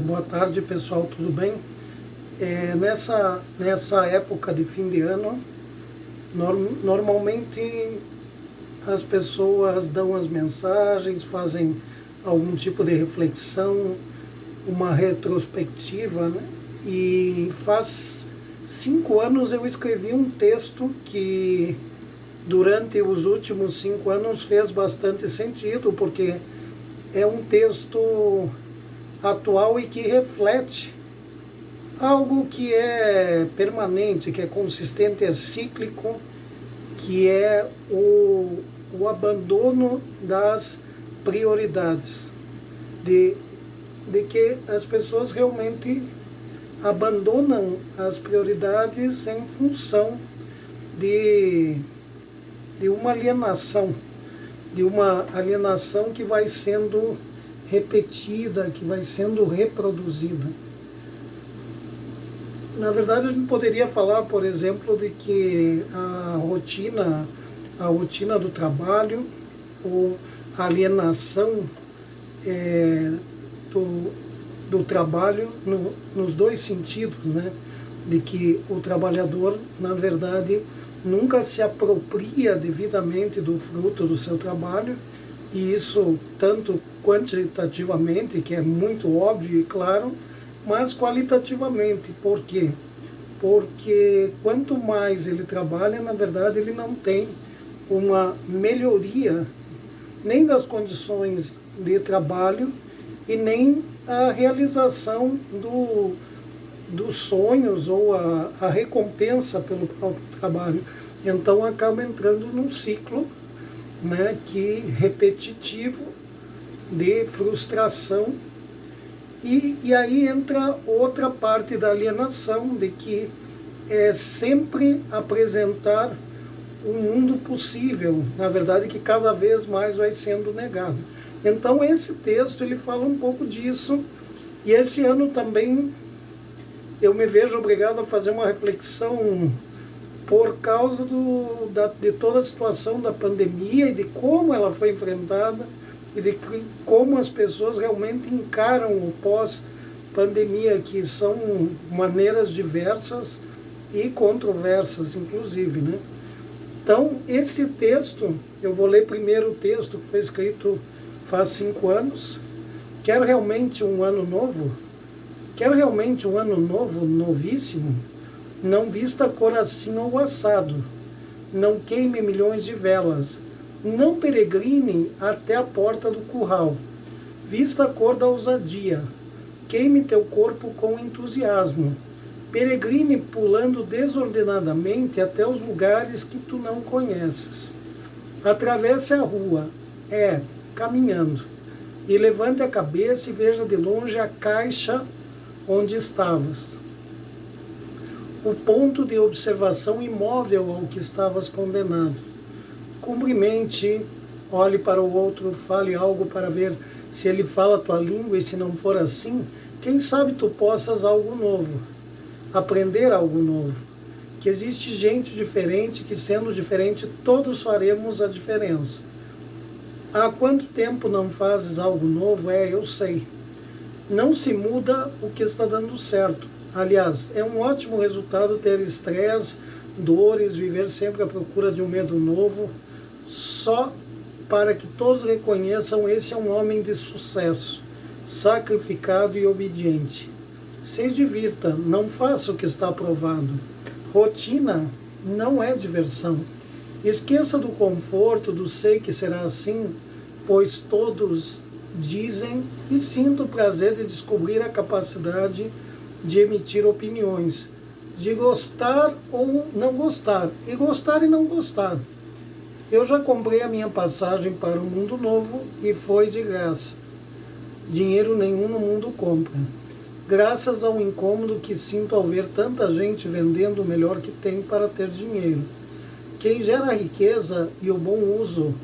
Boa tarde, pessoal, tudo bem? Nessa época de fim de ano, normalmente as pessoas dão as mensagens, fazem algum tipo de reflexão, uma retrospectiva, né? E faz 5 anos eu escrevi um texto que durante os últimos 5 anos fez bastante sentido, porque é um texto atual e que reflete algo que é permanente, que é consistente, é cíclico, que é o abandono das prioridades, de que as pessoas realmente abandonam as prioridades em função de uma alienação, que vai sendo repetida, que vai sendo reproduzida. Na verdade, a gente poderia falar, por exemplo, de que a rotina do trabalho, ou a alienação do trabalho nos dois sentidos, né? De que o trabalhador, na verdade, nunca se apropria devidamente do fruto do seu trabalho, e isso tanto quantitativamente, que é muito óbvio e claro, mas qualitativamente. Por quê? Porque quanto mais ele trabalha, na verdade, ele não tem uma melhoria nem das condições de trabalho e nem a realização dos sonhos ou a recompensa pelo próprio trabalho. Então acaba entrando num ciclo, né, repetitivo de frustração. E aí entra outra parte da alienação, de que é sempre apresentar um mundo possível, na verdade, que cada vez mais vai sendo negado. Então esse texto ele fala um pouco disso, e esse ano também eu me vejo obrigado a fazer uma reflexão por causa de toda a situação da pandemia e de como ela foi enfrentada, e de como as pessoas realmente encaram o pós-pandemia, que são maneiras diversas e controversas, inclusive, né? Então, esse texto, eu vou ler primeiro o texto que foi escrito faz 5 anos. Quero realmente um ano novo? Quero realmente um ano novo, novíssimo? Não vista a cor assim ou assado, não queime milhões de velas, não peregrine até a porta do curral, vista a cor da ousadia, queime teu corpo com entusiasmo, peregrine pulando desordenadamente até os lugares que tu não conheces. Atravesse a rua, caminhando, e levante a cabeça e veja de longe a caixa onde estavas, o ponto de observação imóvel ao que estavas condenado. Cumprimente, olhe para o outro, fale algo para ver se ele fala a tua língua, e se não for assim, quem sabe tu possas algo novo, aprender algo novo. Que existe gente diferente, que sendo diferente todos faremos a diferença. Há quanto tempo não fazes algo novo? Eu sei. Não se muda o que está dando certo. Aliás, é um ótimo resultado ter estresse, dores, viver sempre à procura de um medo novo, só para que todos reconheçam: esse é um homem de sucesso, sacrificado e obediente. Se divirta, não faça o que está aprovado. Rotina não é diversão. Esqueça do conforto, do sei que será assim, pois todos dizem, e sinto o prazer de descobrir a capacidade de emitir opiniões, de gostar ou não gostar, e gostar e não gostar. Eu já comprei a minha passagem para o mundo novo e foi de graça. Dinheiro nenhum no mundo compra. Graças ao incômodo que sinto ao ver tanta gente vendendo o melhor que tem para ter dinheiro. Quem gera a riqueza e o bom uso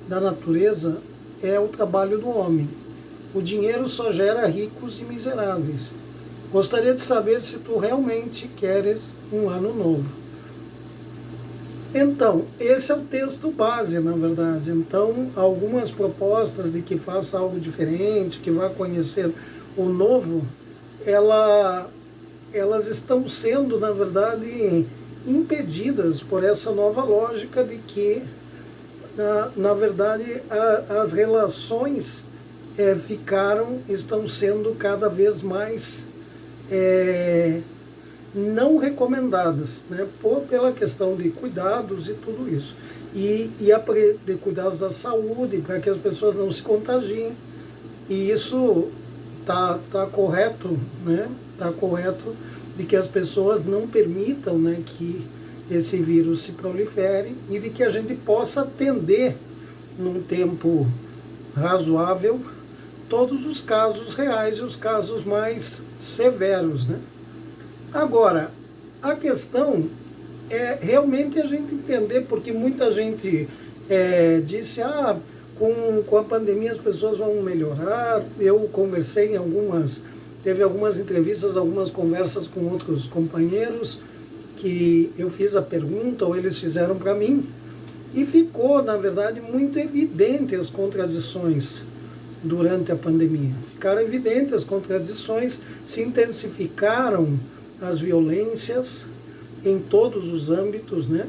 da natureza é o trabalho do homem. O dinheiro só gera ricos e miseráveis. Gostaria de saber se tu realmente queres um ano novo. Então, esse é o texto base, na verdade. Então, algumas propostas de que faça algo diferente, que vá conhecer o novo, elas estão sendo, na verdade, impedidas por essa nova lógica de que, na verdade, as relações estão sendo cada vez mais não recomendadas, né, pela questão de cuidados e tudo isso. E de cuidados da saúde, para que as pessoas não se contagiem. E isso tá correto, né? Tá correto de que as pessoas não permitam, né, que esse vírus se prolifere e de que a gente possa atender num tempo razoável todos os casos reais e os casos mais severos, né? Agora, a questão é realmente a gente entender, porque muita gente disse, com a pandemia as pessoas vão melhorar. Eu conversei teve algumas entrevistas, algumas conversas com outros companheiros, que eu fiz a pergunta, ou eles fizeram para mim, e ficou, na verdade, muito evidente as contradições durante a pandemia. Ficaram evidentes as contradições, se intensificaram as violências em todos os âmbitos, né?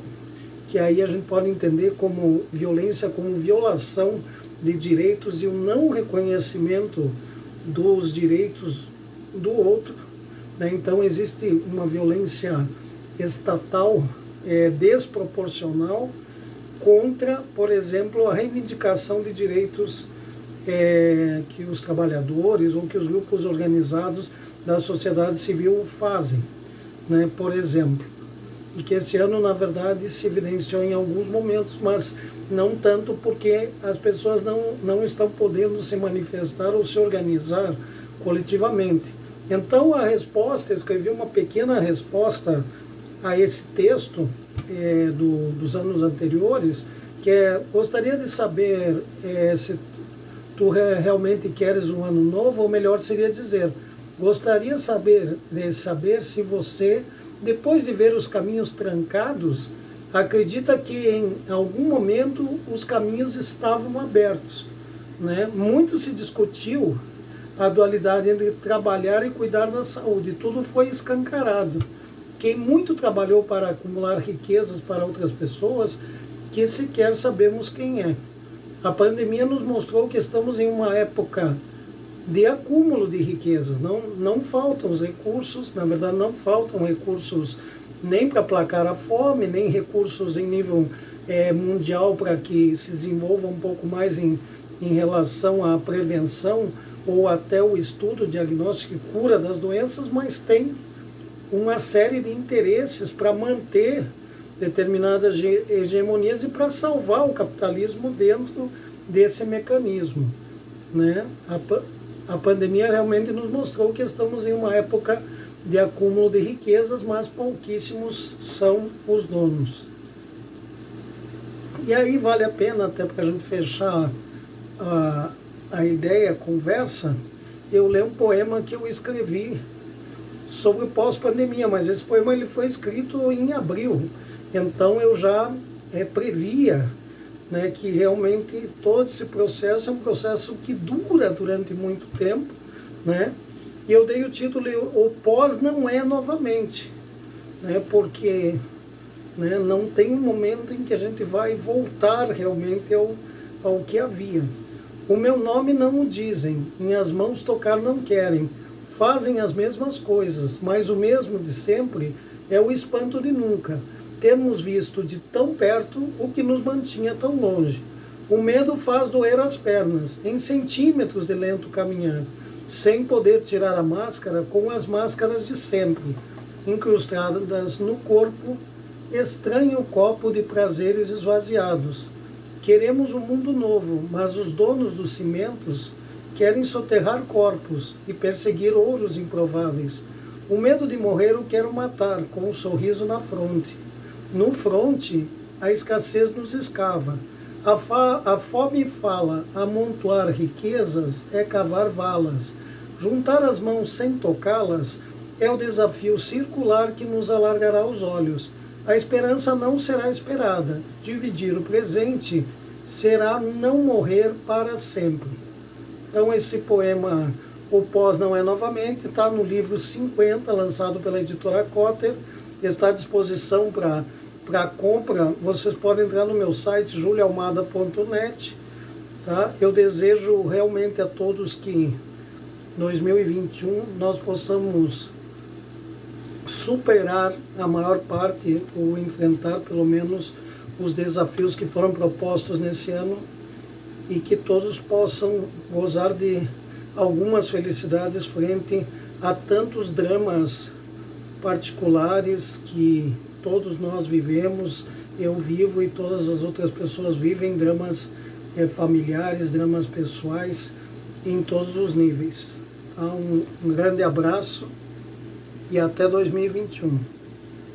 Que aí a gente pode entender como violência, como violação de direitos e o não reconhecimento dos direitos do outro, né? Então existe uma violência estatal desproporcional contra, por exemplo, a reivindicação de direitos que os trabalhadores ou que os grupos organizados da sociedade civil fazem, né? Por exemplo, e que esse ano, na verdade, se evidenciou em alguns momentos, mas não tanto porque as pessoas não estão podendo se manifestar ou se organizar coletivamente. Então, a resposta, escrevi uma pequena resposta a esse texto dos anos anteriores, que gostaria de saber se tu realmente queres um ano novo, ou melhor seria dizer, gostaria de saber se você, depois de ver os caminhos trancados, acredita que em algum momento os caminhos estavam abertos, né? Muito se discutiu a dualidade entre trabalhar e cuidar da saúde. Tudo foi escancarado. Quem muito trabalhou para acumular riquezas para outras pessoas, que sequer sabemos quem é. A pandemia nos mostrou que estamos em uma época de acúmulo de riquezas. Não faltam os recursos, na verdade não faltam recursos nem para aplacar a fome, nem recursos em nível mundial para que se desenvolva um pouco mais em relação à prevenção ou até o estudo, diagnóstico e cura das doenças, mas tem uma série de interesses para manter determinadas hegemonias e para salvar o capitalismo dentro desse mecanismo, né? A pandemia realmente nos mostrou que estamos em uma época de acúmulo de riquezas, mas pouquíssimos são os donos. E aí vale a pena, até para a gente fechar a ideia, a conversa, eu ler um poema que eu escrevi sobre pós-pandemia, mas esse poema ele foi escrito em abril, então eu já previa, né, que realmente todo esse processo é um processo que dura durante muito tempo, né? E eu dei o título O Pós Não É Novamente, né? Porque, né, não tem um momento em que a gente vai voltar realmente ao que havia. O meu nome não o dizem, minhas mãos tocar não querem, fazem as mesmas coisas, mas o mesmo de sempre é o espanto de nunca. Termos visto de tão perto o que nos mantinha tão longe. O medo faz doer as pernas, em centímetros de lento caminhar, sem poder tirar a máscara com as máscaras de sempre, incrustadas no corpo, estranho copo de prazeres esvaziados. Queremos um mundo novo, mas os donos dos cimentos querem soterrar corpos e perseguir ouros improváveis. O medo de morrer o quero matar, com um sorriso na fronte. No fronte, a escassez nos escava. A fome fala, amontoar riquezas é cavar valas. Juntar as mãos sem tocá-las é o desafio circular que nos alargará os olhos. A esperança não será esperada. Dividir o presente será não morrer para sempre. Então esse poema O Pós Não É Novamente está no livro 50, lançado pela editora Cotter, está à disposição para compra. Vocês podem entrar no meu site julialmada.net. Tá? Eu desejo realmente a todos que em 2021 nós possamos superar a maior parte ou enfrentar pelo menos os desafios que foram propostos nesse ano e que todos possam gozar de algumas felicidades frente a tantos dramas particulares que todos nós vivemos, eu vivo e todas as outras pessoas vivem, dramas familiares, dramas pessoais em todos os níveis. Então, um grande abraço e até 2021.